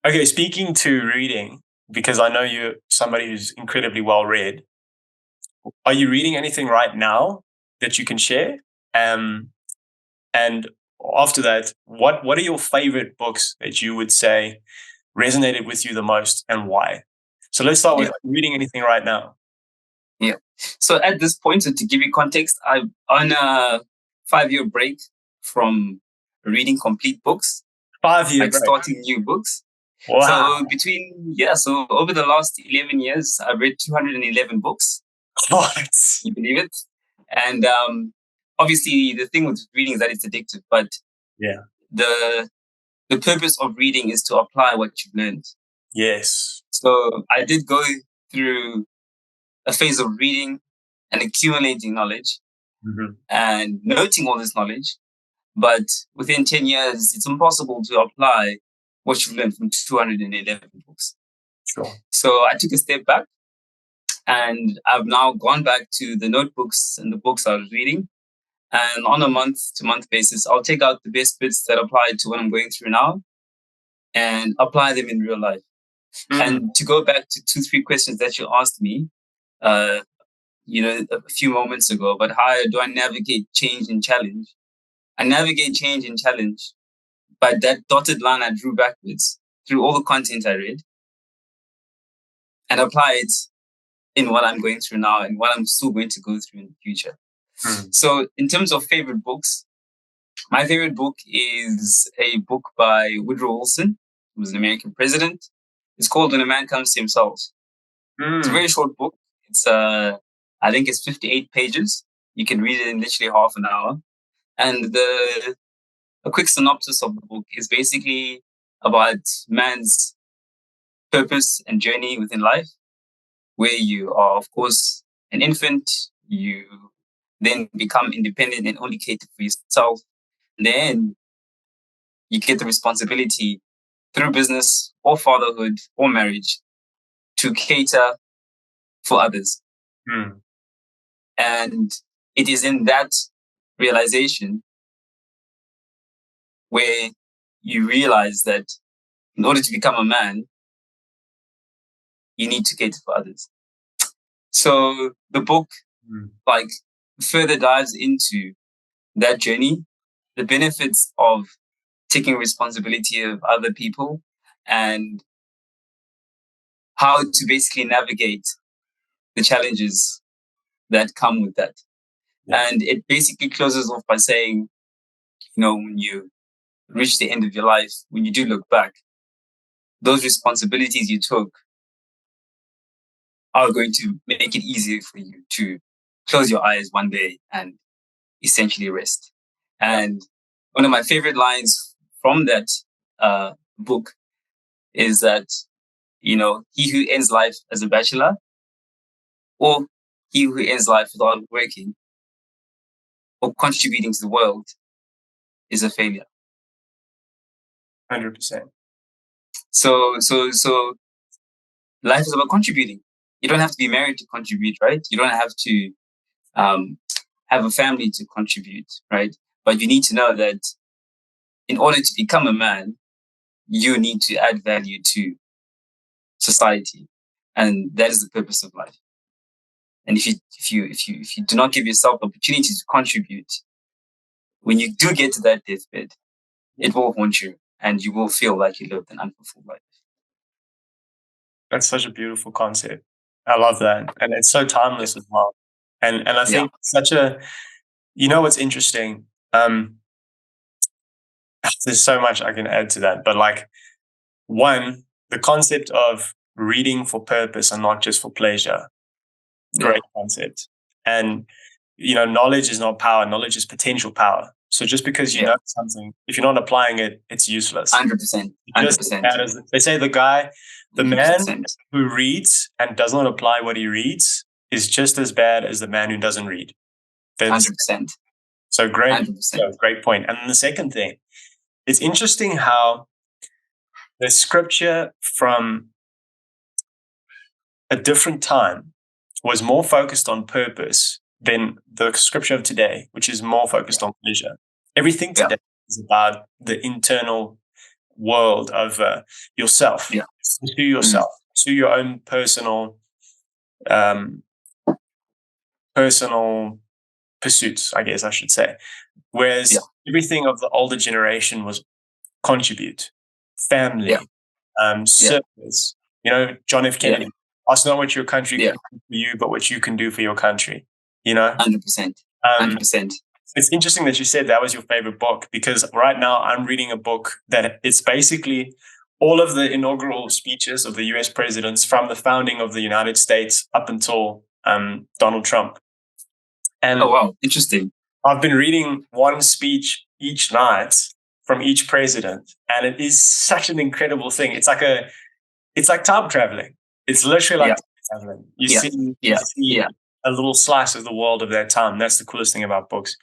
Okay, speaking to reading, because I know you're somebody who's incredibly well read. Are you reading anything right now that you can share? Um, and after that, what are your favorite books that you would say resonated with you the most, and why? So let's start with Yeah, reading anything right now. yeah. So at this point, so to give you context, I'm on a 5-year break from reading complete books, 5 year like break. starting new books. So Wow. so over the last 11 years, I've read 211 books. What? You believe it? And obviously, the thing with reading is that it's addictive, but Yeah. the the purpose of reading is to apply what you've learned. Yes. So I did go through a phase of reading and accumulating knowledge Hmm. and noting all this knowledge. But within 10 years, it's impossible to apply what you've learned from 211 books. Sure. So I took a step back and I've now gone back to the notebooks and the books I was reading. And on a month to month basis, I'll take out the best bits that apply to what I'm going through now and apply them in real life. Mm. And to go back to 2, 3 questions that you asked me, uh, a few moments ago, but how do I navigate change and challenge? I navigate change and challenge by that dotted line I drew backwards through all the content I read and apply it in what I'm going through now and what I'm still going to go through in the future. Mm. So, in terms of favorite books, my favorite book is a book by Woodrow Wilson, who was an American president. It's called When a Man Comes to Himself. It's a Mm. very short book. I think it's 58 pages. You can read it in literally half an hour. And a quick synopsis of the book is basically about man's purpose and journey within life, where you are, of course, an infant. You then become independent and only cater for yourself. Then you get the responsibility through business or fatherhood or marriage to cater for others. Mm. And it is in that realization where you realize that in order to become a man, you need to cater for others. So the book Mm. like further dives into that journey, the benefits of taking responsibility of other people and how to basically navigate the challenges that come with that. Yeah. And it basically closes off by saying, when you reach the end of your life, when you do look back, those responsibilities you took are going to make it easier for you to close your eyes one day and essentially rest. Yeah. And one of my favorite lines from that book is that, he who ends life as a bachelor or he who ends life without working or contributing to the world is a failure. 100%. So life is about contributing. You don't have to be married to contribute, right? You don't have to um, have a family to contribute, right? But you need to know that in order to become a man, you need to add value to society, and that is the purpose of life. And if you do not give yourself the opportunity to contribute, when you do get to that deathbed, it will haunt you, and you will feel like you lived an unfulfilled life. That's such a beautiful concept. I love that. And it's so Yeah, timeless as well. And I yeah, think what's interesting? There's so much I can add to that. But like one, the concept of reading for purpose and not just for pleasure. yeah. Great concept. And knowledge is not power, knowledge is potential power. So just because you Yeah, know something, if you're not applying it, it's useless. 100%, Just as 100%, bad as they say the man 100%, who reads and does not apply what he reads is just as bad as the man who doesn't read. They're the same. 100%, So great, 100%. great point. And then the second thing, it's interesting how the scripture from a different time was more focused on purpose than the scripture of today, which is more focused on pleasure. Everything Yeah, today is about the internal world of yourself. Yeah. Pursue yourself. Pursue your own personal pursuits, I guess I should say. Whereas everything of the older generation was contribute, family, service. You know, John F. Kennedy. Ask not what your country can do for you, but what you can do for your country. You know, 100%. 100%. It's interesting that you said that was your favorite book, because right now I'm reading a book that it's basically all of the inaugural speeches of the US presidents from the founding of the United States up until Donald Trump. And oh, wow. Interesting. I've been reading one speech each night from each president, and it is such an incredible thing. It's like time traveling. It's literally like time traveling. You see a little slice of the world of their time. That's the coolest thing about books.